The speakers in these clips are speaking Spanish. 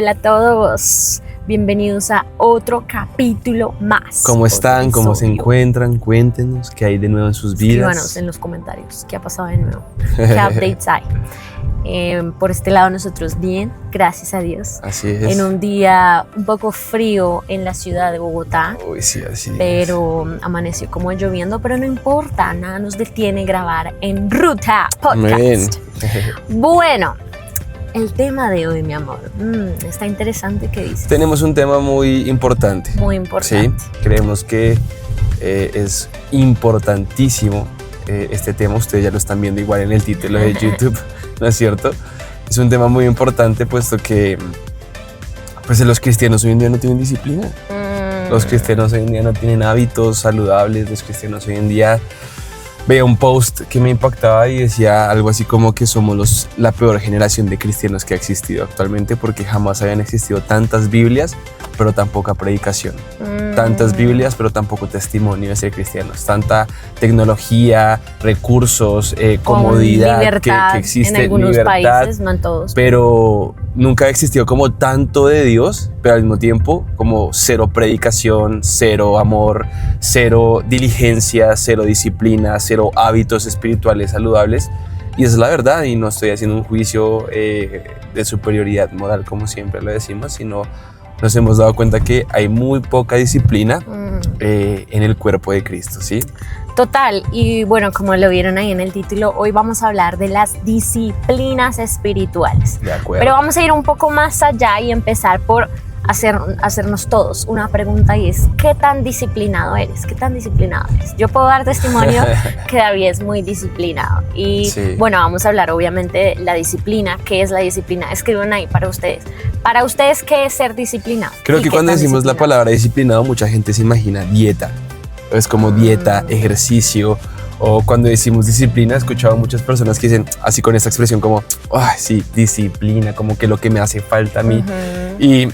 Hola a todos, bienvenidos a otro capítulo más. ¿Cómo están? ¿Cómo se encuentran? Cuéntenos qué hay de nuevo en sus vidas. Escríbanos en los comentarios qué ha pasado de nuevo, qué updates hay. Por este lado nosotros bien, gracias a Dios. Así es. En un día un poco frío en la ciudad de Bogotá. Uy, sí, así es. Pero amaneció como lloviendo, pero no importa, nada nos detiene grabar en Ruta Podcast. Bueno, el tema de hoy, mi amor, está interesante. ¿Qué dices? Tenemos un tema muy importante. Muy importante. Sí, creemos que es importantísimo este tema. Ustedes ya lo están viendo igual en el título de YouTube, ¿no es cierto? Es un tema muy importante puesto que pues, los cristianos hoy en día no tienen disciplina. Los cristianos hoy en día no tienen hábitos saludables. Los cristianos hoy en día... Veía un post que me impactaba y decía algo así como que somos la peor generación de cristianos que ha existido actualmente porque jamás habían existido tantas Biblias, pero tan poca predicación. Tantas Biblias, pero tan poco testimonio de ser cristianos. Tanta tecnología, recursos, comodidad libertad, que existe. En algunos libertad, países, no en todos. Pero nunca ha existido como tanto de Dios, pero al mismo tiempo como cero predicación, cero amor, cero diligencia, cero disciplina, cero hábitos espirituales saludables. Y esa es la verdad, y no estoy haciendo un juicio de superioridad moral como siempre lo decimos, sino nos hemos dado cuenta que hay muy poca disciplina en el cuerpo de Cristo, ¿sí? Total, y bueno, como lo vieron ahí en el título, hoy vamos a hablar de las disciplinas espirituales. De acuerdo. Pero vamos a ir un poco más allá y empezar por hacernos todos una pregunta, y es: ¿qué tan disciplinado eres? ¿Qué tan disciplinado eres? Yo puedo dar testimonio que David es muy disciplinado. Y sí. Bueno, vamos a hablar obviamente de la disciplina. ¿Qué es la disciplina? Escriban ahí para ustedes. Para ustedes, ¿qué es ser disciplinado? Creo que cuando decimos la palabra disciplinado, mucha gente se imagina dieta. Es como dieta, ejercicio. O cuando decimos disciplina, he escuchado a muchas personas que dicen así con esta expresión como, ay, sí, disciplina, como que lo que me hace falta a mí. Y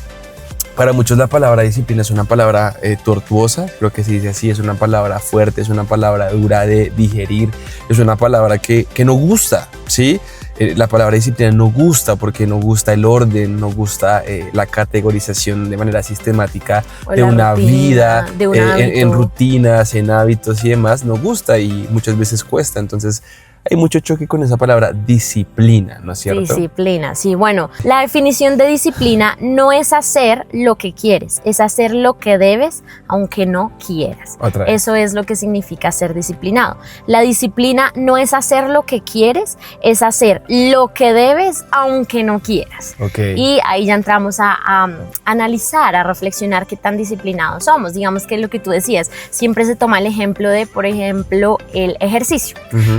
para muchos la palabra disciplina es una palabra tortuosa, creo que se dice así, es una palabra fuerte, es una palabra dura de digerir, es una palabra que no gusta, ¿sí? La palabra disciplina no gusta porque no gusta el orden, no gusta la categorización de manera sistemática de una vida, de un en rutinas, en hábitos y demás, no gusta y muchas veces cuesta, entonces hay mucho choque con esa palabra disciplina, ¿no es cierto? Disciplina, sí. Bueno, la definición de disciplina no es hacer lo que quieres, es hacer lo que debes, aunque no quieras. Otra vez. Eso es lo que significa ser disciplinado. La disciplina no es hacer lo que quieres, es hacer lo que debes, aunque no quieras. Okay. Y ahí ya entramos a analizar, a reflexionar qué tan disciplinados somos. Digamos que lo que tú decías, siempre se toma el ejemplo de, por ejemplo, el ejercicio.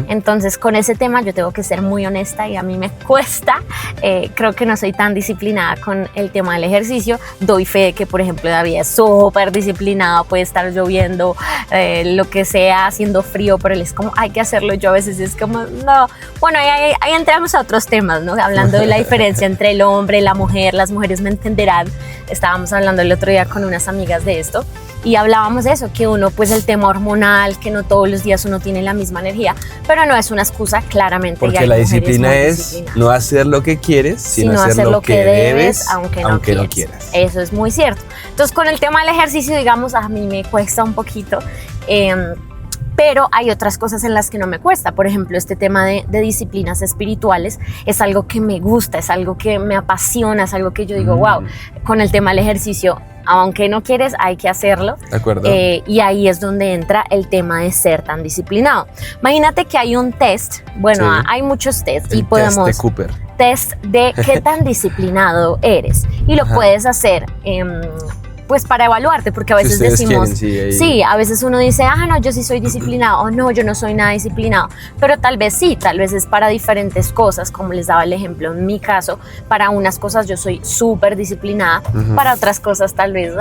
Entonces, con ese tema yo tengo que ser muy honesta y a mí me cuesta, creo que no soy tan disciplinada con el tema del ejercicio. Doy fe de que, por ejemplo, David es súper disciplinado, puede estar lloviendo, lo que sea, haciendo frío, pero él es como, hay que hacerlo. Yo a veces es como, no. Bueno, ahí entramos a otros temas, ¿no? Hablando de la diferencia entre el hombre y la mujer, las mujeres me entenderán. Estábamos hablando el otro día con unas amigas de esto y hablábamos de eso, que uno, pues el tema hormonal, que no todos los días uno tiene la misma energía, pero no es una excusa, claramente. Porque la disciplina es no hacer lo que quieres, sino hacer lo que debes, aunque no quieras. Eso es muy cierto. Entonces, con el tema del ejercicio, digamos, a mí me cuesta un poquito, pero hay otras cosas en las que no me cuesta. Por ejemplo, este tema de disciplinas espirituales es algo que me gusta, es algo que me apasiona, es algo que yo digo, wow, con el tema del ejercicio, aunque no quieres, hay que hacerlo. De acuerdo. Y ahí es donde entra el tema de ser tan disciplinado. Imagínate que hay un test, bueno, sí, hay muchos tests el y podemos... test de Cooper. Test de qué tan disciplinado eres. Y lo puedes hacer... pues para evaluarte, porque a veces decimos, sí, a veces uno dice, no, yo sí soy disciplinado, o no, yo no soy nada disciplinado, pero tal vez sí, tal vez es para diferentes cosas, como les daba el ejemplo en mi caso. Para unas cosas yo soy súper disciplinada, para otras cosas tal vez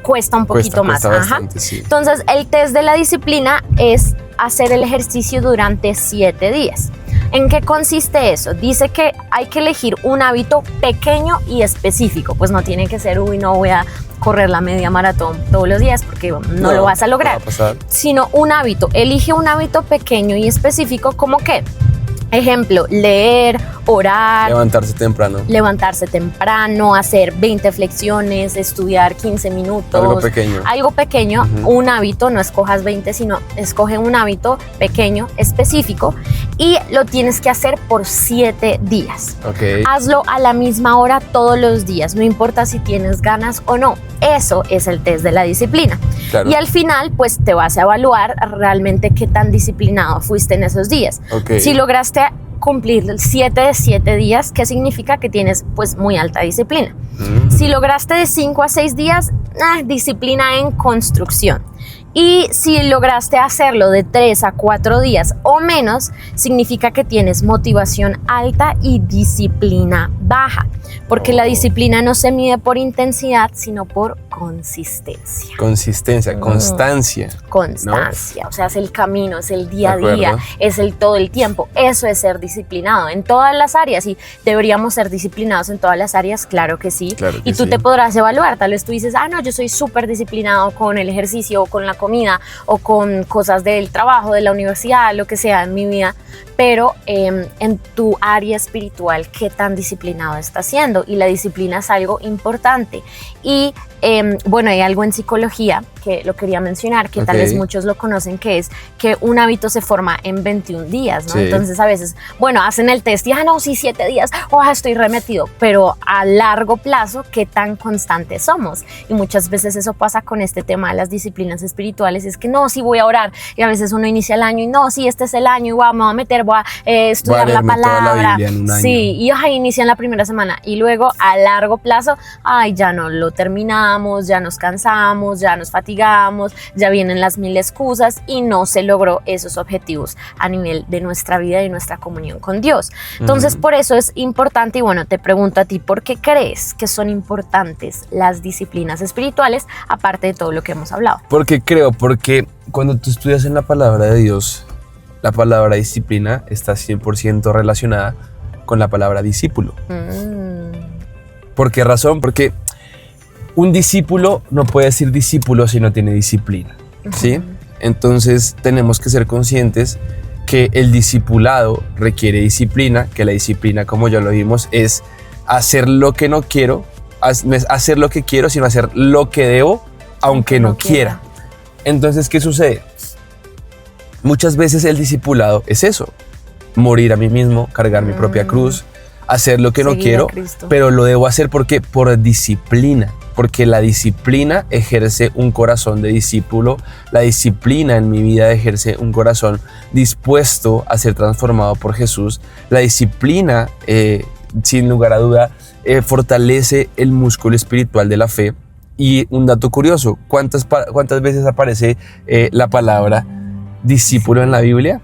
cuesta un poquito más. Bastante, sí. Entonces el test de la disciplina es hacer el ejercicio durante 7 días. ¿En qué consiste eso? Dice que hay que elegir un hábito pequeño y específico, pues no tiene que ser, no voy a correr la media maratón todos los días porque no lo vas a lograr, sino un hábito. Elige un hábito pequeño y específico, como que, ejemplo, leer orar, levantarse temprano, hacer 20 flexiones, estudiar 15 minutos. Algo pequeño, un hábito, no escojas 20, sino escoge un hábito pequeño, específico, y lo tienes que hacer por 7 días. Hazlo a la misma hora todos los días, no importa si tienes ganas o no. Eso es el test de la disciplina. Y al final, pues te vas a evaluar realmente qué tan disciplinado fuiste en esos días. Si lograste cumplir 7 de 7 días, ¿qué significa? Que tienes pues muy alta disciplina. Si lograste de 5 a 6 días, disciplina en construcción. Y si lograste hacerlo de 3 a 4 días o menos, significa que tienes motivación alta y disciplina baja. Porque la disciplina no se mide por intensidad, sino por consistencia. Constancia. Constancia, ¿no? O sea, es el camino, es el día a día, es el todo el tiempo. Eso es ser disciplinado en todas las áreas, y deberíamos ser disciplinados en todas las áreas, claro que sí. Y tú te podrás evaluar, tal vez tú dices, no, yo soy súper disciplinado con el ejercicio o con la comida o con cosas del trabajo, de la universidad, lo que sea en mi vida, pero en tu área espiritual, ¿qué tan disciplinado estás siendo? Y la disciplina es algo importante. Y bueno, hay algo en psicología que lo quería mencionar, que tal vez muchos lo conocen, que es que un hábito se forma en 21 días, ¿no? Entonces a veces, bueno, hacen el test y, no, sí, 7 días, estoy remetido, pero a largo plazo, ¿qué tan constantes somos? Y muchas veces eso pasa con este tema de las disciplinas espirituales, es que no, sí voy a orar, y a veces uno inicia el año y no, sí, este es el año, y me voy a meter, voy a estudiar la palabra, toda la Biblia en un año. Sí, y inician la primera semana, y luego a largo plazo, ya no lo terminamos, ya nos cansamos, ya nos fatigamos, ya vienen las 1000 excusas y no se logró esos objetivos a nivel de nuestra vida y nuestra comunión con Dios. Entonces, por eso es importante, y bueno, te pregunto a ti, ¿por qué crees que son importantes las disciplinas espirituales, aparte de todo lo que hemos hablado? Porque cuando tú estudias en la palabra de Dios, la palabra disciplina está 100% relacionada con la palabra discípulo. ¿Por qué razón? Porque un discípulo no puede ser discípulo si no tiene disciplina, ¿sí? Entonces tenemos que ser conscientes que el discipulado requiere disciplina, que la disciplina, como ya lo vimos, es hacer lo que no quiero, hacer lo que quiero, sino hacer lo que debo, aunque no quiera. Entonces, ¿qué sucede? Muchas veces el discipulado es eso, morir a mí mismo, cargar mi propia cruz, hacer lo que no quiero, pero lo debo hacer porque por disciplina, porque la disciplina ejerce un corazón de discípulo, la disciplina en mi vida ejerce un corazón dispuesto a ser transformado por Jesús, la disciplina, sin lugar a duda, fortalece el músculo espiritual de la fe. Y un dato curioso, ¿cuántas veces aparece la palabra discípulo en la Biblia?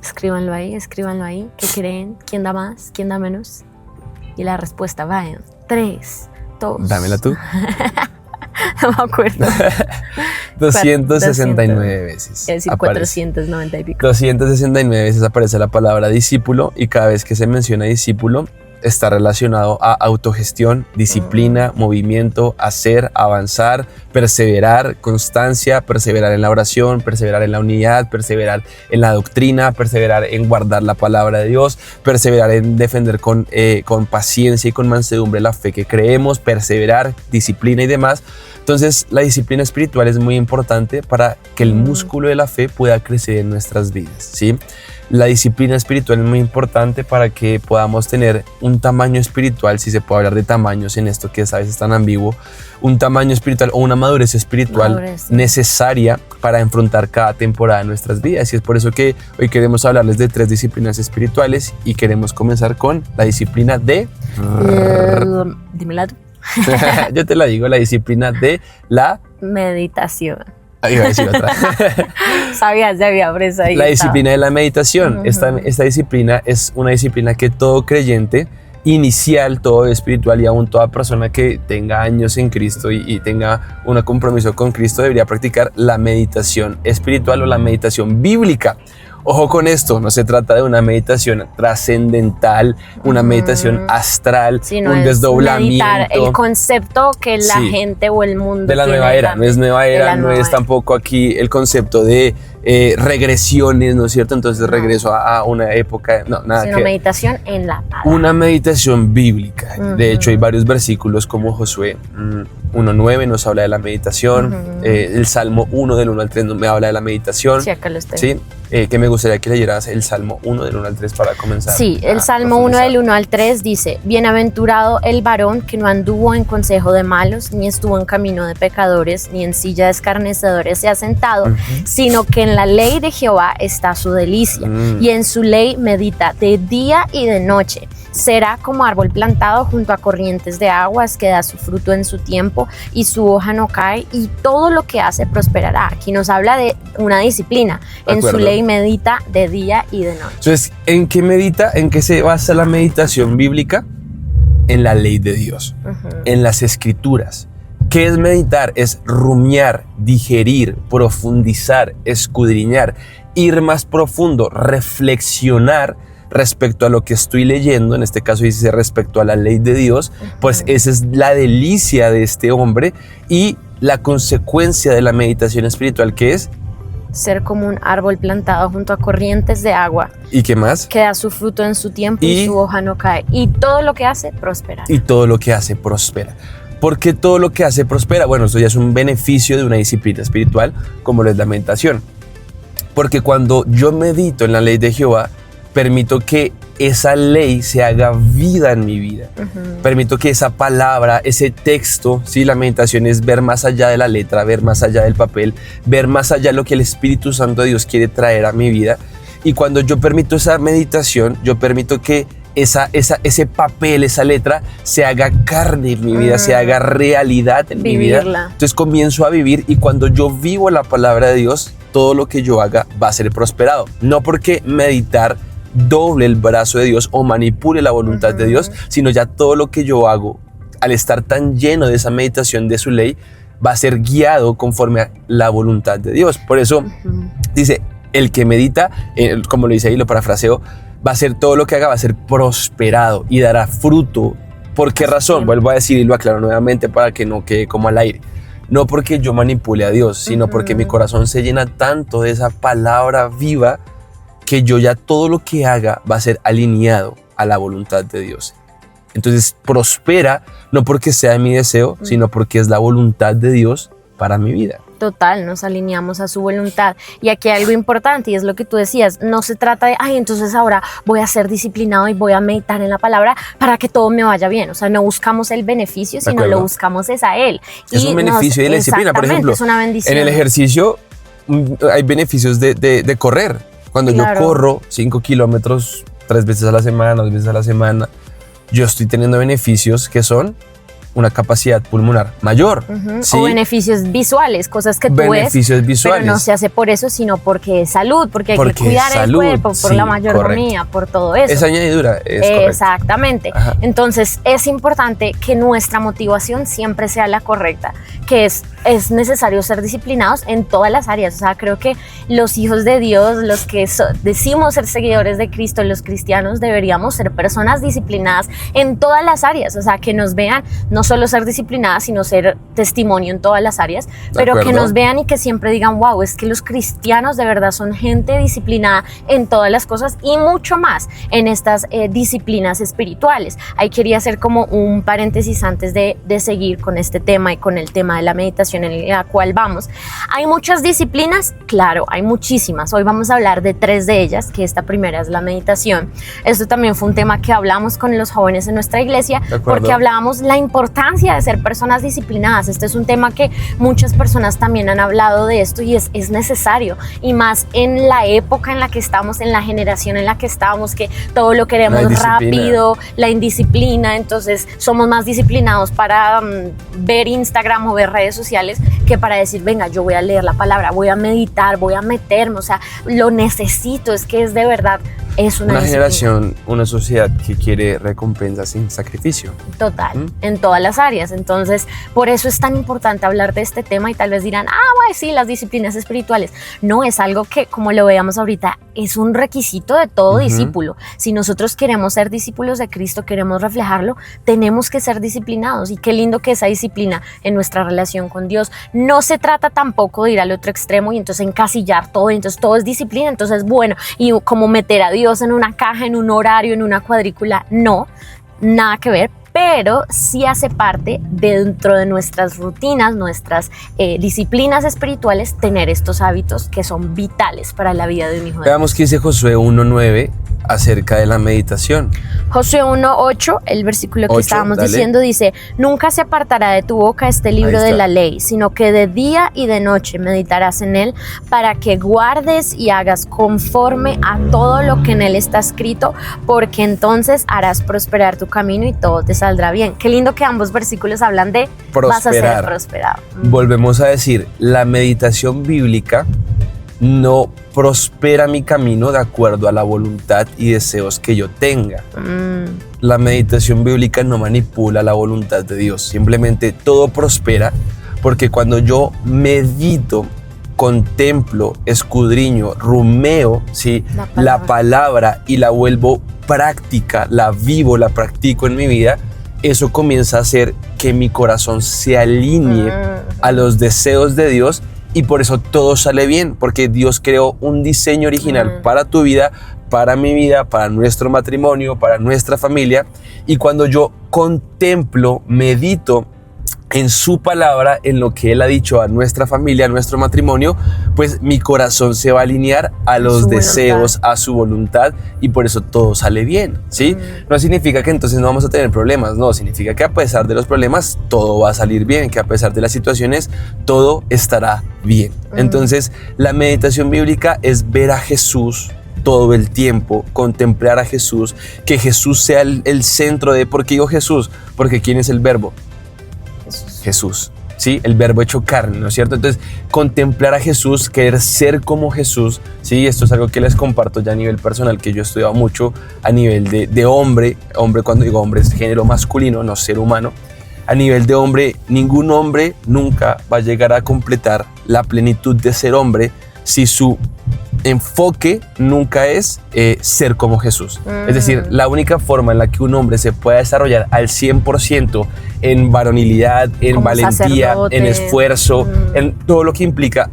Escríbanlo ahí. ¿Qué creen? ¿Quién da más? ¿Quién da menos? Y la respuesta va en 3, 2. Dámela tú. No me acuerdo. 269 veces. Es decir, 490 y pico. 269 veces aparece la palabra discípulo, y cada vez que se menciona discípulo está relacionado a autogestión, disciplina, movimiento, hacer, avanzar, perseverar, constancia, perseverar en la oración, perseverar en la unidad, perseverar en la doctrina, perseverar en guardar la palabra de Dios, perseverar en defender con paciencia y con mansedumbre la fe que creemos, perseverar, disciplina y demás. Entonces, la disciplina espiritual es muy importante para que el músculo de la fe pueda crecer en nuestras vidas, ¿sí? La disciplina espiritual es muy importante para que podamos tener un tamaño espiritual, si se puede hablar de tamaños en esto que a veces es tan ambiguo, un tamaño espiritual o una madurez espiritual necesaria para enfrentar cada temporada de nuestras vidas. Y es por eso que hoy queremos hablarles de 3 disciplinas espirituales, y queremos comenzar con la disciplina de... Dímela tú. Yo te la digo, la disciplina de la... meditación. Ahí iba a decir otra. Sabías, ya había presa ahí. La disciplina de la meditación. Esta disciplina es una disciplina que todo creyente inicial, todo espiritual, y aún toda persona que tenga años en Cristo y tenga un compromiso con Cristo debería practicar la meditación espiritual o la meditación bíblica. Ojo con esto, no se trata de una meditación trascendental, una meditación astral, un desdoblamiento. Meditar, el concepto que la gente o el mundo de la nueva era, no es nueva era, no es tampoco aquí el concepto de regresiones, ¿no es cierto? Entonces regreso a una época, no, nada sino que meditación en la palabra. una meditación bíblica. De hecho, hay varios versículos como Josué 1:9 nos habla de la meditación, el Salmo 1 del 1 al 3 me habla de la meditación. Sí, acá lo estoy. Sí, que me gustaría que leyeras el Salmo 1 del 1 al 3 para comenzar. Sí, el Salmo 1 del 1 al 3 dice: Bienaventurado el varón que no anduvo en consejo de malos, ni estuvo en camino de pecadores, ni en silla de escarnecedores se ha sentado, sino que en la ley de Jehová está su delicia, y en su ley medita de día y de noche. Será como árbol plantado junto a corrientes de aguas, que da su fruto en su tiempo y su hoja no cae, y todo lo que hace prosperará. Aquí nos habla de una disciplina. En su ley medita de día y de noche. Entonces, ¿en qué medita? ¿En qué se basa la meditación bíblica? En la ley de Dios, en las escrituras. ¿Qué es meditar? Es rumiar, digerir, profundizar, escudriñar, ir más profundo, reflexionar respecto a lo que estoy leyendo. En este caso dice respecto a la ley de Dios. Pues esa es la delicia de este hombre y la consecuencia de la meditación espiritual, que es ser como un árbol plantado junto a corrientes de agua. ¿Y qué más? Que da su fruto en su tiempo y su hoja no cae. Y todo lo que hace prospera. Y todo lo que hace prospera. ¿Por qué todo lo que hace prospera? Bueno, esto ya es un beneficio de una disciplina espiritual como lo es la meditación. Porque cuando yo medito en la ley de Jehová, permito que esa ley se haga vida en mi vida. Permito que esa palabra, ese texto, ¿sí? La meditación es ver más allá de la letra, ver más allá del papel, ver más allá de lo que el Espíritu Santo de Dios quiere traer a mi vida. Y cuando yo permito esa meditación, yo permito que ese papel, esa letra, se haga carne en mi vida, se haga realidad en mi vida. Entonces comienzo a vivir, y cuando yo vivo la palabra de Dios, todo lo que yo haga va a ser prosperado. No porque meditar doble el brazo de Dios o manipule la voluntad de Dios, sino ya todo lo que yo hago, al estar tan lleno de esa meditación de su ley, va a ser guiado conforme a la voluntad de Dios. Por eso dice, el que medita, como lo dice ahí, lo parafraseo, va a ser todo lo que haga, va a ser prosperado y dará fruto. ¿Por qué razón? Vuelvo a decir y lo aclaro nuevamente para que no quede como al aire. No porque yo manipule a Dios, sino porque mi corazón se llena tanto de esa palabra viva que yo ya todo lo que haga va a ser alineado a la voluntad de Dios. Entonces prospera no porque sea mi deseo, sino porque es la voluntad de Dios para mi vida. Total, nos alineamos a su voluntad. Y aquí hay algo importante, y es lo que tú decías, no se trata de, entonces ahora voy a ser disciplinado y voy a meditar en la palabra para que todo me vaya bien. O sea, no buscamos el beneficio, sino lo buscamos es a Él. Es un beneficio de la disciplina. Por ejemplo, es una bendición. En el ejercicio hay beneficios de correr. Cuando yo corro 5 kilómetros 3 veces a la semana, 2 veces a la semana, yo estoy teniendo beneficios que son una capacidad pulmonar mayor. ¿Sí? O beneficios visuales, cosas que tú ves, pero no se hace por eso, sino porque es salud, porque hay que cuidar el cuerpo, por la mayordomía, por todo eso. Esa añadidura es exactamente. Ajá. Entonces es importante que nuestra motivación siempre sea la correcta, que es necesario ser disciplinados en todas las áreas. O sea, creo que los hijos de Dios, los que decimos ser seguidores de Cristo, los cristianos, deberíamos ser personas disciplinadas en todas las áreas. O sea, que nos vean, no solo ser disciplinadas, sino ser testimonio en todas las áreas, pero que nos vean y que siempre digan, wow, es que los cristianos de verdad son gente disciplinada en todas las cosas y mucho más en estas disciplinas espirituales. Ahí quería hacer como un paréntesis antes de seguir con este tema y con el tema de la meditación en la cual vamos. ¿Hay muchas disciplinas? Claro, hay muchísimas. Hoy vamos a hablar de 3 de ellas, que esta primera es la meditación. Esto también fue un tema que hablamos con los jóvenes en nuestra iglesia, porque hablábamos la importancia de ser personas disciplinadas. Este es un tema que muchas personas también han hablado de esto, y es necesario, y más en la época en la que estamos, en la generación en la que estamos, que todo lo queremos rápido, la indisciplina. Entonces somos más disciplinados para ver Instagram o ver redes sociales que para decir, venga, yo voy a leer la palabra, voy a meditar, voy a meterme, o sea, lo necesito, es que es de verdad es una disciplina. generación, una sociedad que quiere recompensa sin sacrificio. Total, en todas las áreas. Entonces, por eso es tan importante hablar de este tema y tal vez dirán, bueno, sí, las disciplinas espirituales. No, es algo que, como lo veamos ahorita, es un requisito de todo discípulo. Si nosotros queremos ser discípulos de Cristo, queremos reflejarlo, tenemos que ser disciplinados. Y qué lindo que esa disciplina en nuestra relación con Dios. No se trata tampoco de ir al otro extremo y entonces encasillar todo, y entonces todo es disciplina, entonces bueno, y como meter a Dios en una caja, en un horario, en una cuadrícula. No, nada que ver, pero sí hace parte dentro de nuestras rutinas, nuestras disciplinas espirituales, tener estos hábitos que son vitales para la vida de un hijo de Dios. Veamos qué dice Josué 1:9 acerca de la meditación. Josué 1:8, el versículo que estábamos diciendo, dice: nunca se apartará de tu boca este libro de la ley, sino que de día y de noche meditarás en él, para que guardes y hagas conforme a todo lo que en él está escrito, porque entonces harás prosperar tu camino y todo te saldrá bien. Qué lindo que ambos versículos hablan de vas a ser prosperado. Volvemos a decir, la meditación bíblica no prospera mi camino de acuerdo a la voluntad y deseos que yo tenga. La meditación bíblica no manipula la voluntad de Dios. Simplemente todo prospera porque cuando yo medito, contemplo, escudriño, rumeo, ¿sí?, la palabra y la vuelvo práctica, la vivo, la practico en mi vida, eso comienza a hacer que mi corazón se alinee a los deseos de Dios. Y por eso todo sale bien, porque Dios creó un diseño original para tu vida, para mi vida, para nuestro matrimonio, para nuestra familia. Y cuando yo contemplo, medito en su palabra, en lo que Él ha dicho a nuestra familia, a nuestro matrimonio, pues mi corazón se va a alinear a los deseos, a su voluntad, y por eso todo sale bien, ¿sí? No significa que entonces no vamos a tener problemas, no, significa que a pesar de los problemas todo va a salir bien, que a pesar de las situaciones todo estará bien. Entonces la meditación bíblica es ver a Jesús todo el tiempo, contemplar a Jesús, que Jesús sea el centro de... ¿Por qué digo Jesús? Porque ¿quién es el verbo? Jesús, ¿sí? El verbo hecho carne, ¿no es cierto? Entonces, contemplar a Jesús, querer ser como Jesús, ¿sí? Esto es algo que les comparto ya a nivel personal, que yo he estudiado mucho a nivel de hombre. Hombre, cuando digo hombre, es género masculino, no ser humano. A nivel de hombre, ningún hombre nunca va a llegar a completar la plenitud de ser hombre si su enfoque nunca es ser como Jesús. Es decir, la única forma en la que un hombre se pueda desarrollar al 100% en varonilidad, en como valentía, sacerdote, en esfuerzo, en todo lo que implica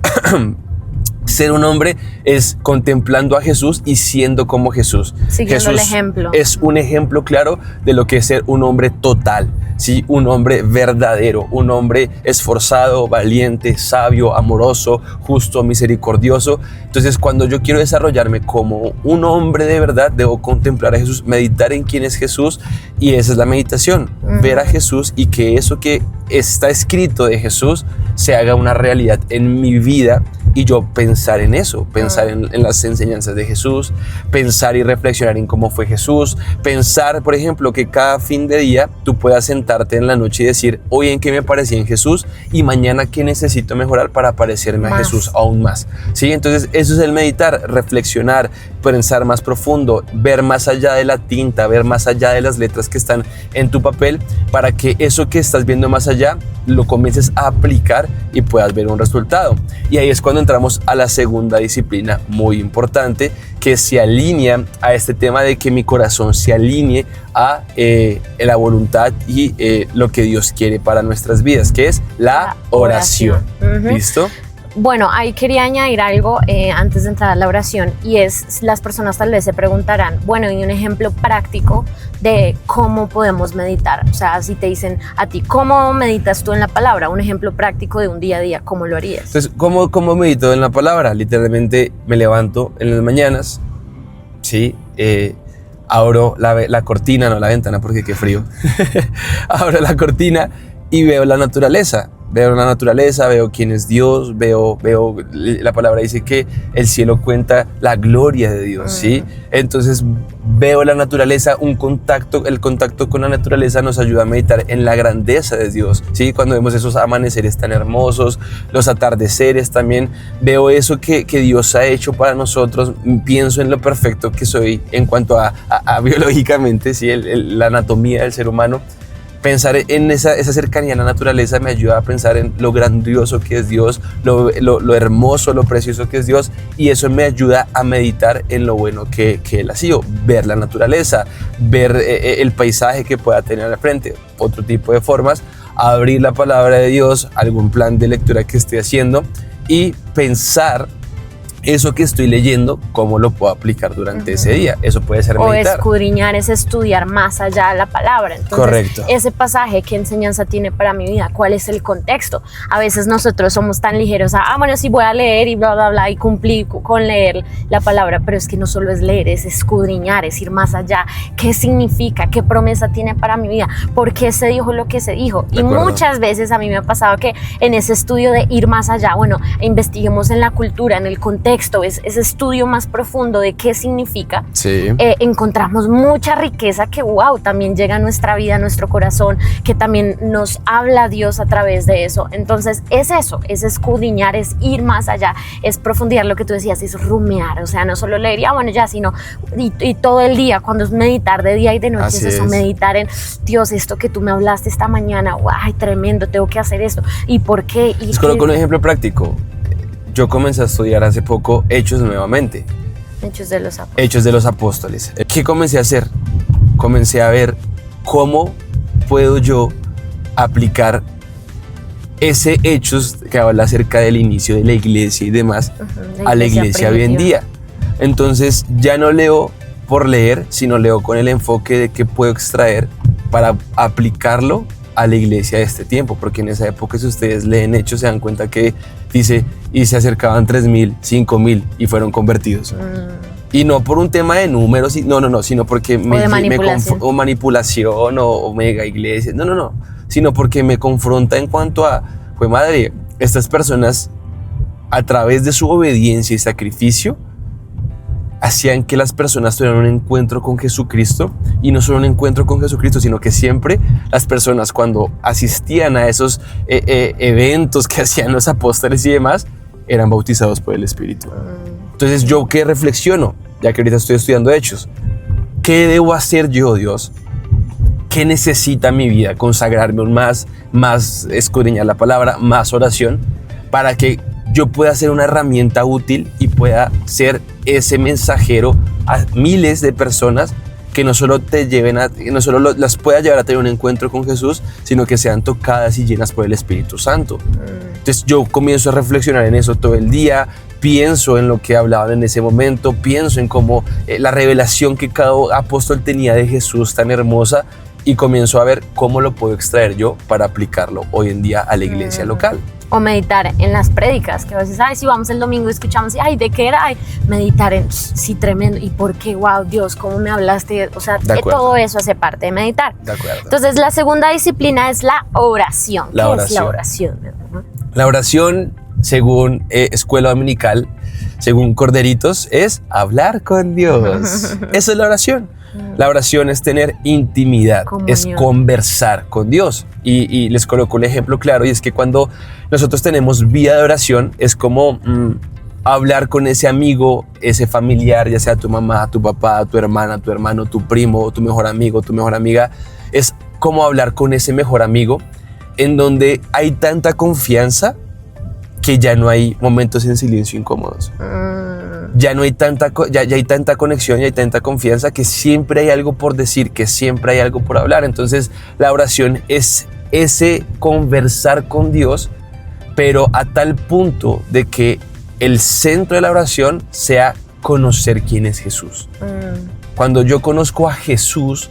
ser un hombre, es contemplando a Jesús y siendo como Jesús. Siguiendo Jesús el ejemplo. Es un ejemplo claro de lo que es ser un hombre total, ¿sí? Un hombre verdadero, un hombre esforzado, valiente, sabio, amoroso, justo, misericordioso. Entonces, cuando yo quiero desarrollarme como un hombre de verdad, debo contemplar a Jesús, meditar en quién es Jesús, y esa es la meditación, ver a Jesús y que eso que está escrito de Jesús se haga una realidad en mi vida, y yo pensar en eso, pensar en las enseñanzas de Jesús, pensar y reflexionar en cómo fue Jesús, pensar, por ejemplo, que cada fin de día tú puedas sentarte en la noche y decir, hoy en qué me parecí en Jesús y mañana qué necesito mejorar para parecerme a Jesús aún más, ¿sí? Entonces eso es el meditar, reflexionar, pensar más profundo, ver más allá de la tinta, ver más allá de las letras que están en tu papel, para que eso que estás viendo más allá lo comiences a aplicar y puedas ver un resultado. Y ahí es cuando entramos a la segunda disciplina muy importante, que se alinea a este tema de que mi corazón se alinee a la voluntad y lo que Dios quiere para nuestras vidas, que es la oración. ¿Listo? Bueno, ahí quería añadir algo antes de entrar a la oración, y es, las personas tal vez se preguntarán, bueno, y un ejemplo práctico de cómo podemos meditar. O sea, si te dicen a ti, ¿cómo meditas tú en la palabra? Un ejemplo práctico de un día a día, ¿cómo lo harías? Entonces, ¿cómo medito en la palabra? Literalmente me levanto en las mañanas, ¿sí? Abro la cortina, no la ventana porque qué frío. Abro la cortina y veo la naturaleza. Veo la naturaleza, veo quién es Dios, veo, la palabra dice que el cielo cuenta la gloria de Dios, ¿sí? Entonces veo la naturaleza, el contacto con la naturaleza nos ayuda a meditar en la grandeza de Dios, ¿sí? Cuando vemos esos amaneceres tan hermosos, los atardeceres también, veo eso que Dios ha hecho para nosotros, pienso en lo perfecto que soy en cuanto a biológicamente, ¿sí? La anatomía del ser humano. Pensar en esa cercanía a la naturaleza me ayuda a pensar en lo grandioso que es Dios, lo hermoso, lo precioso que es Dios, y eso me ayuda a meditar en lo bueno que Él ha sido. Ver la naturaleza, ver el paisaje que pueda tener al frente, otro tipo de formas, abrir la palabra de Dios, algún plan de lectura que esté haciendo y pensar eso que estoy leyendo, cómo lo puedo aplicar durante ese día. Eso puede ser meditar. O escudriñar es estudiar más allá de la palabra. Entonces, correcto. Ese pasaje, ¿qué enseñanza tiene para mi vida? ¿Cuál es el contexto? A veces nosotros somos tan ligeros bueno, sí voy a leer y bla, bla, bla, y cumplir con leer la palabra, pero es que no solo es leer, es escudriñar, es ir más allá. ¿Qué significa? ¿Qué promesa tiene para mi vida? ¿Por qué se dijo lo que se dijo? Y muchas veces a mí me ha pasado que en ese estudio de ir más allá, bueno, investiguemos en la cultura, en el contexto, ese estudio más profundo de qué significa, sí. Encontramos mucha riqueza que también llega a nuestra vida, a nuestro corazón, que también nos habla Dios a través de eso. Entonces es eso, es escudriñar, es ir más allá, es profundizar, lo que tú decías, es rumiar, o sea, no solo leer sino y todo el día, cuando es meditar de día y de noche. Así es eso, meditar en Dios, esto que tú me hablaste esta mañana, ¡ay, tremendo, tengo que hacer esto! ¿Y por qué? Les coloco un ejemplo práctico. Yo comencé a estudiar hace poco Hechos nuevamente. Hechos de los Apóstoles. Hechos de los Apóstoles. ¿Qué comencé a hacer? Comencé a ver cómo puedo yo aplicar ese Hechos que habla acerca del inicio de la iglesia y demás a la iglesia hoy en día. Entonces ya no leo por leer, sino leo con el enfoque de qué puedo extraer para aplicarlo a la iglesia de este tiempo, porque en esa época, si ustedes leen Hechos, se dan cuenta que dice, y se acercaban 3,000, 5,000 y fueron convertidos. Y no por un tema de números, no, sino porque o manipulación o mega iglesia, no, sino porque me confronta en cuanto a, pues madre, estas personas a través de su obediencia y sacrificio hacían que las personas tuvieran un encuentro con Jesucristo, y no solo un encuentro con Jesucristo, sino que siempre las personas, cuando asistían a esos eventos que hacían los apóstoles y demás, eran bautizados por el Espíritu. Entonces, ¿yo qué reflexiono? Ya que ahorita estoy estudiando Hechos, ¿qué debo hacer yo, Dios? ¿Qué necesita mi vida? Consagrarme más escudriñar la palabra, más oración, para que yo pueda ser una herramienta útil y pueda ser ese mensajero a miles de personas que no solo las pueda llevar a tener un encuentro con Jesús, sino que sean tocadas y llenas por el Espíritu Santo. Entonces yo comienzo a reflexionar en eso todo el día, pienso en lo que hablaban en ese momento, pienso en cómo la revelación que cada apóstol tenía de Jesús tan hermosa, y comienzo a ver cómo lo puedo extraer yo para aplicarlo hoy en día a la iglesia local. O meditar en las prédicas, que a veces, si vamos el domingo y escuchamos, ¿de qué era? Meditar en, sí, tremendo, ¿y por qué? Wow, Dios, ¿cómo me hablaste? O sea, todo eso hace parte de meditar. De acuerdo. Entonces, la segunda disciplina es la oración. ¿Qué es la oración? La oración, según Escuela Dominical, según Corderitos, es hablar con Dios. Esa es la oración. La oración es tener intimidad, comunión, es conversar con Dios. Y les coloco un ejemplo claro, y es que cuando nosotros tenemos vida de oración, es como hablar con ese amigo, ese familiar, ya sea tu mamá, tu papá, tu hermana, tu hermano, tu primo, tu mejor amigo, tu mejor amiga. Es como hablar con ese mejor amigo en donde hay tanta confianza que ya no hay momentos en silencio incómodos. Ya no hay ya hay tanta conexión, ya hay tanta confianza, que siempre hay algo por decir, que siempre hay algo por hablar. Entonces la oración es ese conversar con Dios, pero a tal punto de que el centro de la oración sea conocer quién es Jesús. Cuando yo conozco a Jesús,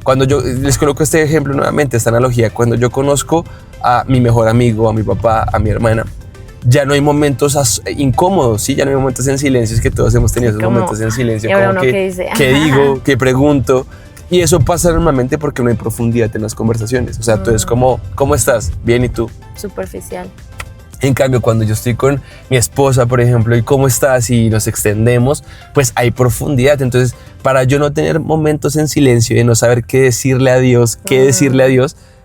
cuando yo les coloco este ejemplo nuevamente, esta analogía, cuando yo conozco a mi mejor amigo, a mi papá, a mi hermana, ya no hay momentos incómodos, ¿sí? Ya no hay momentos en silencio, es que todos hemos tenido esos momentos en silencio, como ¿qué digo? ¿Qué pregunto? Y eso pasa normalmente porque no hay profundidad en las conversaciones. O sea, tú es como, ¿cómo estás? Bien, ¿y tú? superficial. En cambio, cuando yo estoy con mi esposa, por ejemplo, y cómo estás y nos extendemos, pues hay profundidad. Entonces, para yo no tener momentos en silencio y no saber qué decirle a Dios,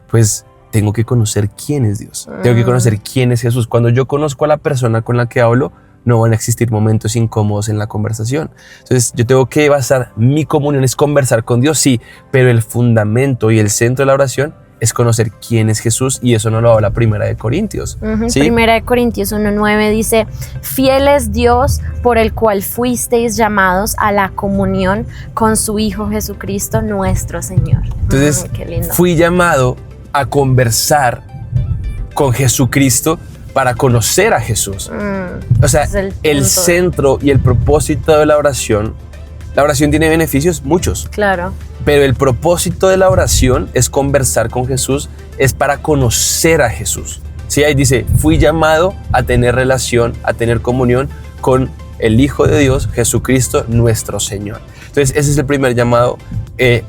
pues tengo que conocer quién es Dios. Tengo que conocer quién es Jesús. Cuando yo conozco a la persona con la que hablo, no van a existir momentos incómodos en la conversación. Entonces, yo tengo que basar mi comunión, es conversar con Dios, sí, pero el fundamento y el centro de la oración es conocer quién es Jesús, y eso no lo habla Primera de Corintios. ¿Sí? Primera de Corintios 1:9 dice: fiel es Dios por el cual fuisteis llamados a la comunión con su Hijo Jesucristo nuestro Señor. Entonces, qué lindo. Fui llamado a conversar con Jesucristo para conocer a Jesús. O sea, el centro y el propósito de la oración tiene beneficios muchos. Claro. Pero el propósito de la oración es conversar con Jesús, es para conocer a Jesús. Sí, ahí dice, fui llamado a tener relación, a tener comunión con el Hijo de Dios, Jesucristo, nuestro Señor. Entonces, ese es el primer llamado,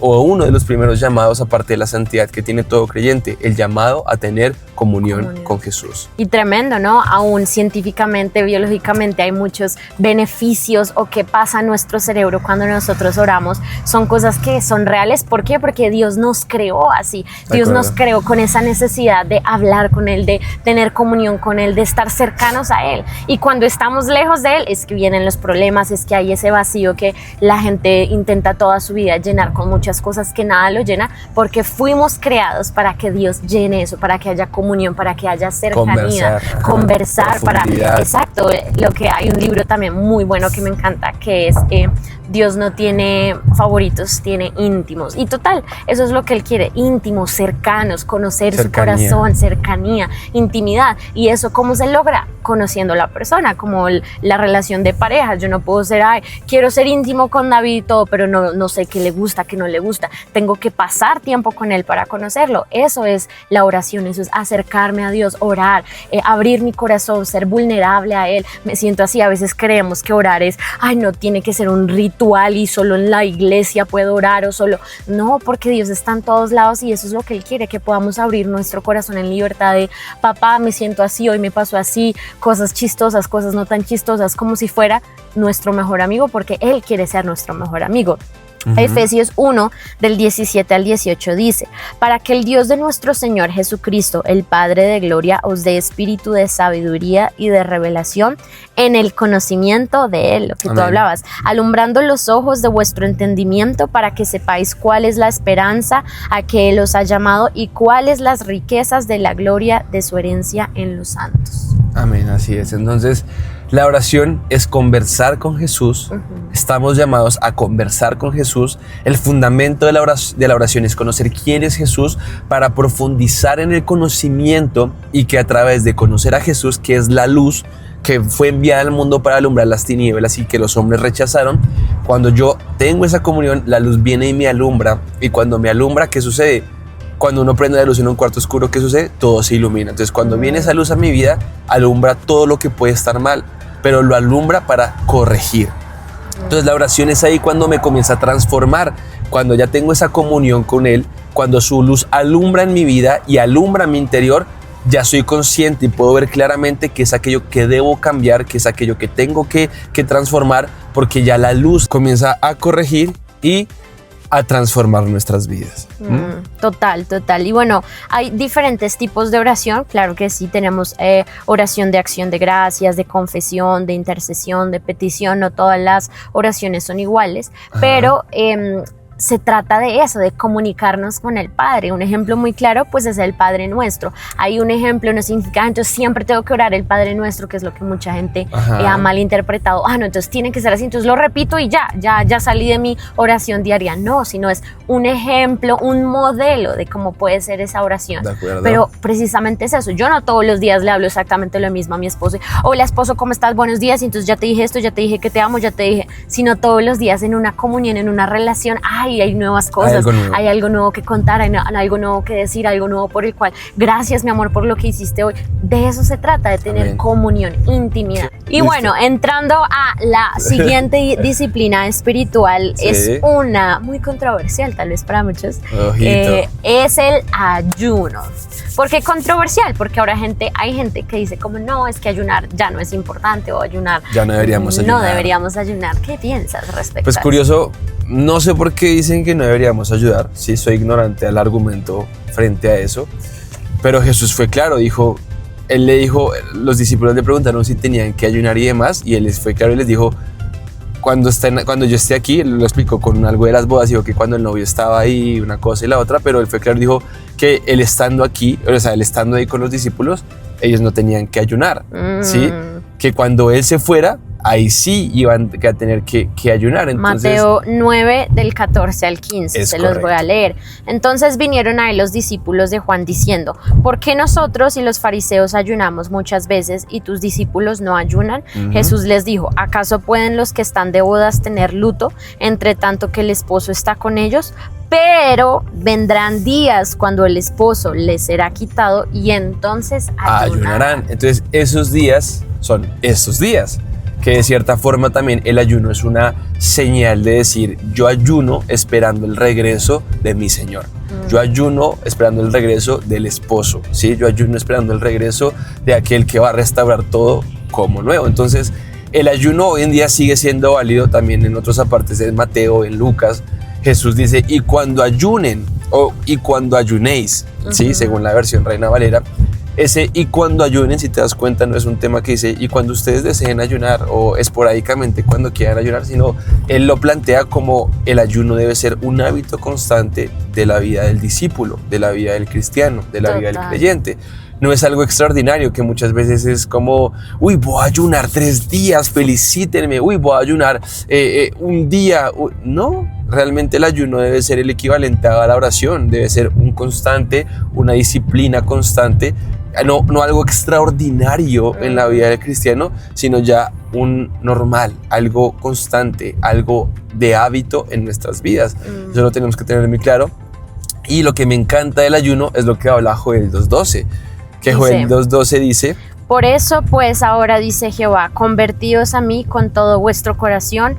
o uno de los primeros llamados, aparte de la santidad que tiene todo creyente, el llamado a tener comunión con Jesús. Y tremendo, ¿no? Aún científicamente, biológicamente hay muchos beneficios o qué pasa en nuestro cerebro cuando nosotros oramos. Son cosas que son reales. ¿Por qué? Porque Dios nos creó así. Dios nos creó con esa necesidad de hablar con Él, de tener comunión con Él, de estar cercanos a Él. Y cuando estamos lejos de Él es que vienen los problemas, es que hay ese vacío que la gente intenta toda su vida llenar con muchas cosas que nada lo llena, porque fuimos creados para que Dios llene eso, para que haya comunión, para que haya cercanía, conversar para, exacto, lo que hay un libro también muy bueno que me encanta, que es Dios no tiene favoritos, tiene íntimos, y total, eso es lo que Él quiere, íntimos, cercanos, conocer su corazón, cercanía, intimidad. Y eso ¿cómo se logra? Conociendo a la persona, como la relación de pareja. Yo no puedo ser, quiero ser íntimo con David y todo, pero no sé qué le gusta, qué no le gusta. Tengo que pasar tiempo con él para conocerlo. Eso es la oración, eso es acercarme a Dios, orar, abrir mi corazón, ser vulnerable a Él. Me siento así, a veces creemos que orar es, no tiene que ser un ritual y solo en la iglesia puedo orar, o solo, no, porque Dios está en todos lados y eso es lo que Él quiere, que podamos abrir nuestro corazón en libertad de, papá, me siento así, hoy me pasó así, cosas chistosas, cosas no tan chistosas, como si fuera nuestro mejor amigo, porque Él quiere ser nuestro mejor amigo. Efesios 1, del 17 al 18 dice: para que el Dios de nuestro Señor Jesucristo, el Padre de gloria, os dé espíritu de sabiduría y de revelación en el conocimiento de Él, lo que tú hablabas, alumbrando los ojos de vuestro entendimiento, para que sepáis cuál es la esperanza a que Él os ha llamado y cuáles las riquezas de la gloria de su herencia en los santos. Amén, así es. Entonces, la oración es conversar con Jesús. Estamos llamados a conversar con Jesús. El fundamento de la oración es conocer quién es Jesús, para profundizar en el conocimiento, y que a través de conocer a Jesús, que es la luz que fue enviada al mundo para alumbrar las tinieblas y que los hombres rechazaron, cuando yo tengo esa comunión, la luz viene y me alumbra. Y cuando me alumbra, ¿qué sucede? Cuando uno prende la luz en un cuarto oscuro, ¿qué sucede? Todo se ilumina. Entonces, cuando viene esa luz a mi vida, alumbra todo lo que puede estar mal, pero lo alumbra para corregir. Entonces, la oración es ahí cuando me comienza a transformar, cuando ya tengo esa comunión con Él, cuando su luz alumbra en mi vida y alumbra mi interior, ya soy consciente y puedo ver claramente qué es aquello que debo cambiar, qué es aquello que tengo que transformar, porque ya la luz comienza a corregir y a transformar nuestras vidas. Total. Y bueno, hay diferentes tipos de oración. Claro que sí, tenemos oración de acción de gracias, de confesión, de intercesión, de petición. No todas las oraciones son iguales, pero se trata de eso, de comunicarnos con el Padre. Un ejemplo muy claro pues es el Padre Nuestro. Hay un ejemplo, no significa entonces siempre tengo que orar el Padre Nuestro, que es lo que mucha gente ha malinterpretado. No, entonces tiene que ser así, entonces lo repito y ya salí de mi oración diaria. No, sino es un ejemplo, un modelo de cómo puede ser esa oración. De acuerdo. Pero precisamente es eso. Yo no todos los días le hablo exactamente lo mismo a mi esposo. Hola esposo, ¿cómo estás? Buenos días. Y entonces ya te dije esto, ya te dije que te amo, ya te dije. Sino todos los días en una comunión, en una relación. Hay nuevas cosas, hay algo nuevo que contar, hay algo nuevo que decir, algo nuevo por el cual, gracias mi amor por lo que hiciste hoy. De eso se trata, de tener comunión, intimidad. Y bueno, entrando a la siguiente disciplina espiritual, Sí. es una muy controversial tal vez para muchos, Ojito. es el ayuno. ¿Por qué controversial? Porque ahora hay gente que dice como no, es que ayunar ya no es importante o ayunar Ya no deberíamos no ayunar. deberíamos ayunar. ¿Qué piensas respecto Pues a eso? curioso, no sé por qué dicen que no deberíamos ayudar, sí, soy ignorante al argumento frente a eso, pero Jesús fue claro, él le dijo, los discípulos le preguntaron si tenían que ayunar y demás, y él les fue claro y les dijo, cuando yo esté aquí, él lo explicó con algo de las bodas, dijo que cuando el novio estaba ahí, una cosa y la otra, pero él fue claro y dijo que él estando aquí, o sea, él estando ahí con los discípulos, ellos no tenían que ayunar, ¿sí? Que cuando él se fuera, ahí sí iban a tener que ayunar. Entonces, Mateo 9 del 14 al 15, Es se los voy a leer. Entonces vinieron a él los discípulos de Juan diciendo, ¿por qué nosotros y los fariseos ayunamos muchas veces y tus discípulos no ayunan? Jesús les dijo, ¿acaso pueden los que están de bodas tener luto entre tanto que el esposo está con ellos? Pero vendrán días cuando el esposo les será quitado y entonces ayunarán. Entonces esos días son estos días, que de cierta forma también el ayuno es una señal de decir, yo ayuno esperando el regreso de mi Señor. Yo ayuno esperando el regreso del esposo, ¿sí? Yo ayuno esperando el regreso de aquel que va a restaurar todo como nuevo. Entonces, el ayuno hoy en día sigue siendo válido también en otras partes de Mateo, en Lucas. Jesús dice, y cuando ayunen, y cuando ayunéis, ¿sí? Según la versión Reina Valera. Ese y cuando ayunen, si te das cuenta, no es un tema que dice y cuando ustedes deseen ayunar o esporádicamente cuando quieran ayunar, sino él lo plantea como el ayuno debe ser un hábito constante de la vida del discípulo, de la vida del cristiano, de la vida del creyente. No es algo extraordinario que muchas veces es como, uy, voy a ayunar 3 días, felicítenme, uy, voy a ayunar un día. No, realmente el ayuno debe ser el equivalente a la oración, debe ser un constante, una disciplina constante, no algo extraordinario en la vida del cristiano, sino ya un normal, algo constante, algo de hábito en nuestras vidas. Eso lo tenemos que tener muy claro. Y lo que me encanta del ayuno es lo que habla Joel 2.12, que Joel 2.12 dice: por eso pues ahora dice Jehová, convertíos a mí con todo vuestro corazón,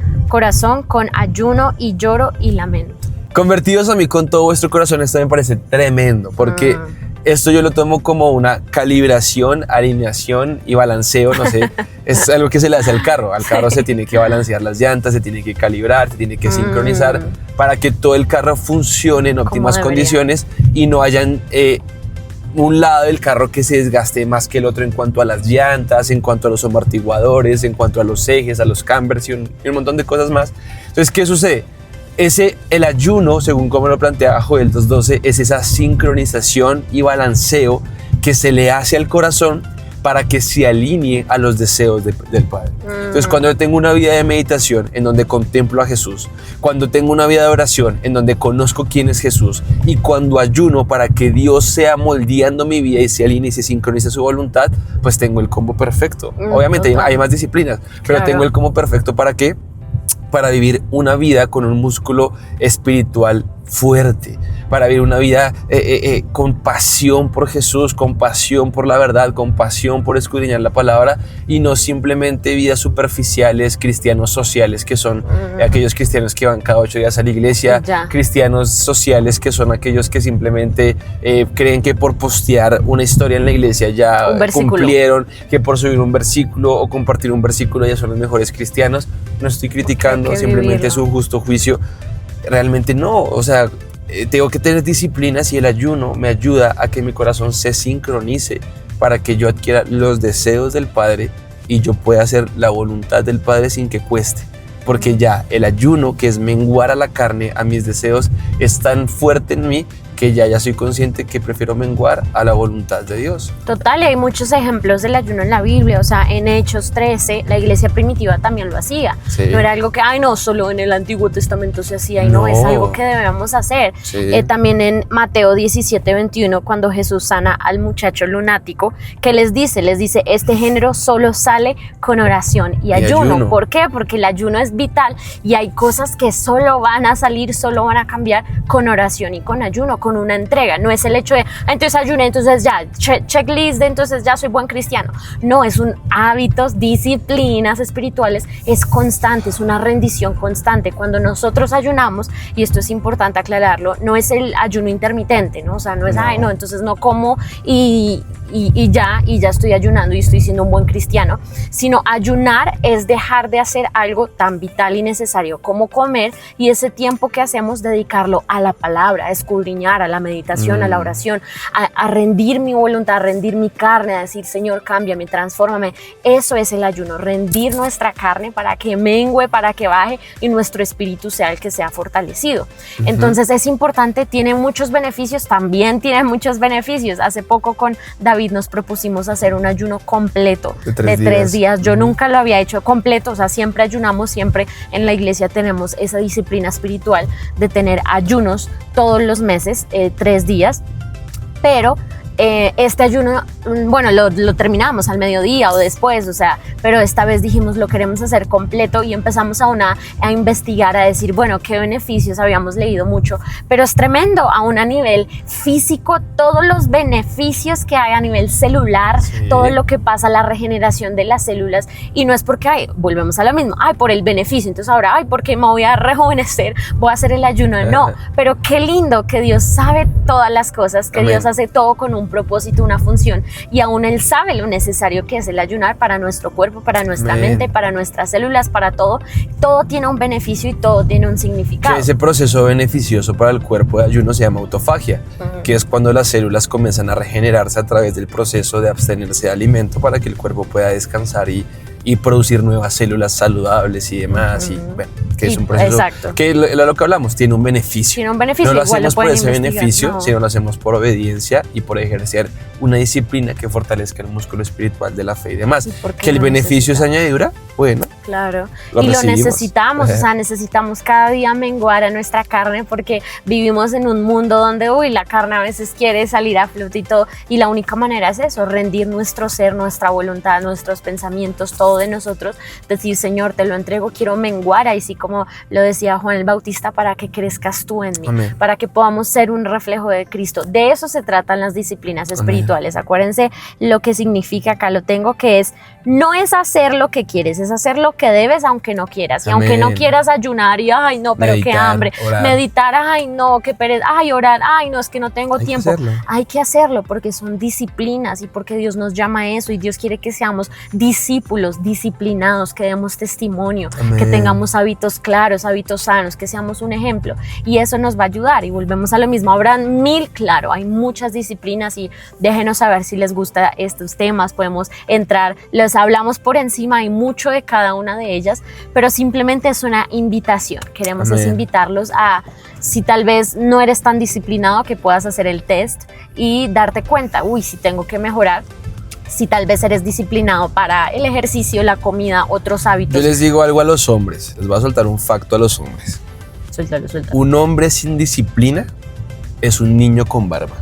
con ayuno y lloro y lamento. Convertidos a mí con todo vuestro corazón, esto me parece tremendo, porque esto yo lo tomo como una calibración, alineación y balanceo, no sé, es algo que se le hace al carro. Al carro se tiene que balancear las llantas, se tiene que calibrar, se tiene que sincronizar para que todo el carro funcione en óptimas condiciones y no hayan un lado del carro que se desgaste más que el otro en cuanto a las llantas, en cuanto a los amortiguadores, en cuanto a los ejes, a los cambers y un montón de cosas más. Entonces, ¿qué sucede? El ayuno, según como lo plantea Joel 2.12, es esa sincronización y balanceo que se le hace al corazón para que se alinee a los deseos del Padre. Entonces, cuando yo tengo una vida de meditación en donde contemplo a Jesús, cuando tengo una vida de oración en donde conozco quién es Jesús, y cuando ayuno para que Dios sea moldeando mi vida y se alinee y se sincronice su voluntad, pues tengo el combo perfecto. Obviamente hay más disciplinas, pero tengo el combo perfecto ¿para qué? Para vivir una vida con un músculo espiritual fuerte, para vivir una vida con pasión por Jesús, con pasión por la verdad, con pasión por escudriñar la palabra, y no simplemente vidas superficiales, cristianos sociales, que son aquellos cristianos que van cada 8 días a la iglesia, cristianos sociales, que son aquellos que simplemente creen que por postear una historia en la iglesia ya cumplieron, que por subir un versículo o compartir un versículo ya son los mejores cristianos. No estoy criticando, simplemente es un justo juicio. Realmente no, o sea, tengo que tener disciplinas y el ayuno me ayuda a que mi corazón se sincronice para que yo adquiera los deseos del Padre y yo pueda hacer la voluntad del Padre sin que cueste. Porque ya el ayuno, que es menguar a la carne, a mis deseos, es tan fuerte en mí que ya soy consciente que prefiero menguar a la voluntad de Dios. Total, y hay muchos ejemplos del ayuno en la Biblia. O sea, en Hechos 13, la iglesia primitiva también lo hacía. No era algo que, no, solo en el Antiguo Testamento se hacía, y no, es algo que debemos hacer. También en Mateo 17:21, cuando Jesús sana al muchacho lunático, que les dice, este género solo sale con oración y ayuno. ¿Por qué? Porque el ayuno es vital y hay cosas que solo van a salir, solo van a cambiar con oración y con ayuno, con una entrega. No es el hecho de, entonces ayuné, entonces ya, checklist, entonces ya soy buen cristiano. No, es un hábitos, disciplinas espirituales, es constante, es una rendición constante. Cuando nosotros ayunamos, y esto es importante aclararlo, no es el ayuno intermitente, ¿no? O sea, no es, ay, no, entonces no como y ya estoy ayunando y estoy siendo un buen cristiano, sino ayunar es dejar de hacer algo tan vital y necesario como comer, y ese tiempo que hacemos dedicarlo a la palabra, a escudriñar, a la meditación, a la oración, a rendir mi voluntad, a rendir mi carne, a decir, Señor, cámbiame, transfórmame. Eso es el ayuno, rendir nuestra carne para que mengüe, para que baje y nuestro espíritu sea el que sea fortalecido. Entonces es importante, tiene muchos beneficios, también tiene muchos beneficios. Hace poco con David nos propusimos hacer un ayuno completo de 3 días. Yo nunca lo había hecho completo, o sea, siempre ayunamos, siempre en la iglesia tenemos esa disciplina espiritual de tener ayunos todos los meses, 3 días, pero este ayuno, bueno, lo terminamos al mediodía o después, o sea, pero esta vez dijimos lo queremos hacer completo y empezamos a investigar, a decir, bueno, qué beneficios, habíamos leído mucho, pero es tremendo, aún a nivel físico, todos los beneficios que hay a nivel celular, sí, todo lo que pasa, la regeneración de las células, y no es porque, volvemos a lo mismo, por el beneficio, entonces ahora, porque me voy a rejuvenecer, voy a hacer el ayuno, no, pero qué lindo que Dios sabe todas las cosas, que Dios hace todo con un propósito, una función, y aún Él sabe lo necesario que es el ayunar para nuestro cuerpo, para nuestra mente, para nuestras células, para todo tiene un beneficio y todo tiene un significado. Ese proceso beneficioso para el cuerpo de ayuno se llama autofagia, que es cuando las células comienzan a regenerarse a través del proceso de abstenerse de alimento para que el cuerpo pueda descansar y producir nuevas células saludables y demás, y bueno, que es un proceso que lo que hablamos tiene un beneficio. Tiene un beneficio. No lo hacemos por ese beneficio, sino lo hacemos por obediencia y por ejercer una disciplina que fortalezca el músculo espiritual de la fe y demás. Que el beneficio es añadidura, bueno. Claro, lo necesitamos, o sea, necesitamos cada día menguar a nuestra carne porque vivimos en un mundo donde, la carne a veces quiere salir a flote y todo, y la única manera es eso, rendir nuestro ser, nuestra voluntad, nuestros pensamientos, todo de nosotros, decir, Señor, te lo entrego, quiero menguar, ahí sí, como lo decía Juan el Bautista, para que crezcas tú en mí, para que podamos ser un reflejo de Cristo. De eso se tratan las disciplinas espirituales. Acuérdense lo que significa, acá lo tengo, que no es hacer lo que quieres, es hacer lo que debes aunque no quieras. Y aunque no quieras ayunar y ay no, pero meditar, qué hambre, orar. Meditar, ay no, qué pereza, ay orar, ay no, es que no tengo tiempo. Hay que hacerlo porque son disciplinas y porque Dios nos llama a eso, y Dios quiere que seamos discípulos, disciplinados, que demos testimonio, que tengamos hábitos claros, hábitos sanos, que seamos un ejemplo, y eso nos va a ayudar. Y volvemos a lo mismo, habrán hay muchas disciplinas, y déjenos saber si les gusta estos temas, podemos entrar, les hablamos por encima, hay mucho de cada una de ellas, pero simplemente es una invitación. Queremos es invitarlos a, si tal vez no eres tan disciplinado, que puedas hacer el test y darte cuenta, si tengo que mejorar. Si tal vez eres disciplinado para el ejercicio, la comida, otros hábitos. Yo les digo algo a los hombres, les voy a soltar un facto a los hombres. Suéltalo. Un hombre sin disciplina es un niño con barba.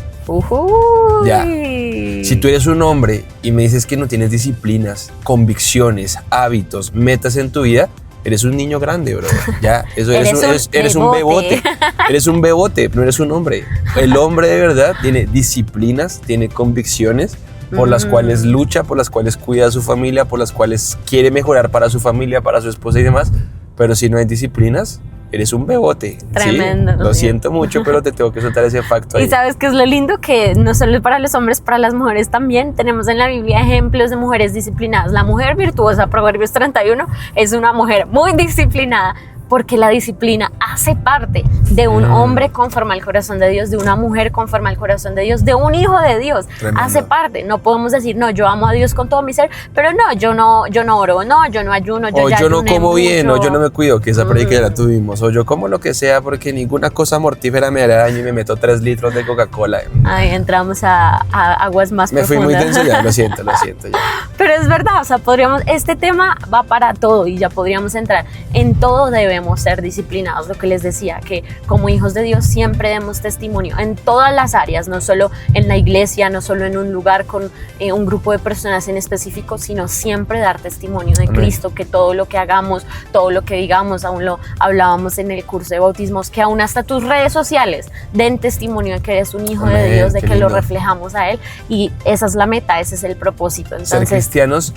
Ya. Si tú eres un hombre y me dices que no tienes disciplinas, convicciones, hábitos, metas en tu vida, eres un niño grande, bro. Ya, eso eres un bebote. Eres un bebote, no eres un hombre. El hombre de verdad tiene disciplinas, tiene convicciones por las cuales lucha, por las cuales cuida a su familia, por las cuales quiere mejorar para su familia, para su esposa y demás. Pero si no hay disciplinas, eres un bebote. Tremendo. ¿Sí? Lo siento mucho, pero te tengo que soltar ese facto ahí. Y sabes qué es lo lindo, que no solo para los hombres, para las mujeres también. Tenemos en la Biblia ejemplos de mujeres disciplinadas. La mujer virtuosa, Proverbios 31, es una mujer muy disciplinada, porque la disciplina hace parte de un hombre conforme al corazón de Dios, de una mujer conforme al corazón de Dios, de un hijo de Dios. Tremendo. Hace parte. No podemos decir, no, yo amo a Dios con todo mi ser, pero no, yo no oro, no, yo no ayuno, yo no como mucho. Bien, o yo no me cuido, que esa predica ya la tuvimos, o yo como lo que sea porque ninguna cosa mortífera me hará daño y me meto 3 litros de Coca-Cola. Ahí entramos a aguas más profundas. Me fui muy denso ya, lo siento ya. Pero es verdad, o sea, este tema va para todo y ya podríamos entrar. En todo debemos ser disciplinados, lo que les decía, que como hijos de Dios siempre demos testimonio en todas las áreas, no solo en la iglesia, no solo en un lugar con un grupo de personas en específico, sino siempre dar testimonio de Cristo, que todo lo que hagamos, todo lo que digamos, aún lo hablábamos en el curso de bautismos, que aún hasta tus redes sociales den testimonio de que eres un hijo de Dios, de que lo reflejamos a Él, y esa es la meta, ese es el propósito. Entonces, ser cristianos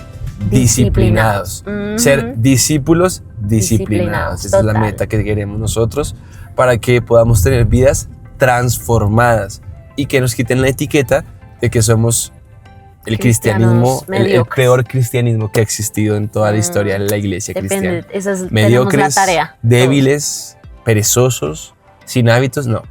disciplinados. Ser discípulos disciplinados. Esa total. es la meta que queremos nosotros para que podamos tener vidas transformadas y que nos quiten la etiqueta de que somos el cristianismo, el peor cristianismo que ha existido en toda la historia de la iglesia cristiana. Mediocres, la tarea, débiles, perezosos, sin hábitos, no.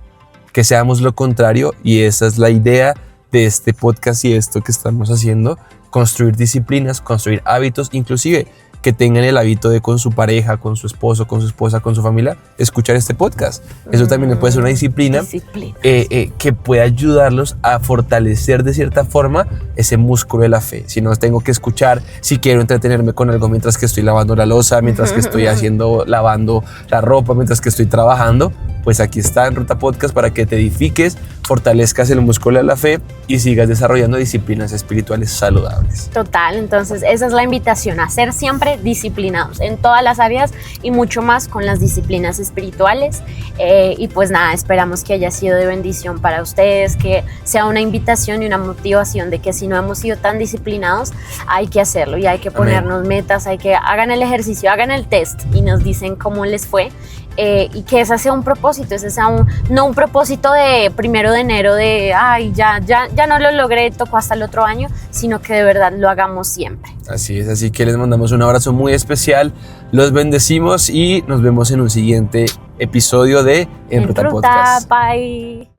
Que seamos lo contrario, y esa es la idea de este podcast y esto que estamos haciendo: construir disciplinas, construir hábitos, inclusive que tengan el hábito de con su pareja, con su esposo, con su esposa, con su familia, escuchar este podcast. Eso también puede ser una disciplina que puede ayudarlos a fortalecer de cierta forma ese músculo de la fe. Si no tengo que escuchar, si quiero entretenerme con algo mientras que estoy lavando la loza, mientras que estoy lavando la ropa, mientras que estoy trabajando, pues aquí está en Ruta Podcast para que te edifiques, fortalezcas el músculo de la fe y sigas desarrollando disciplinas espirituales saludables. Total, entonces esa es la invitación, a ser siempre disciplinados en todas las áreas y mucho más con las disciplinas espirituales. Y pues nada, esperamos que haya sido de bendición para ustedes, que sea una invitación y una motivación de que si no hemos sido tan disciplinados, hay que hacerlo y hay que ponernos metas, hagan el ejercicio, hagan el test y nos dicen cómo les fue. Y que ese sea un propósito, ese sea no un propósito de 1 de enero de ay, ya no lo logré, tocó hasta el otro año, sino que de verdad lo hagamos siempre. Así es, así que les mandamos un abrazo muy especial, los bendecimos y nos vemos en un siguiente episodio de En Ruta Podcast. Bye.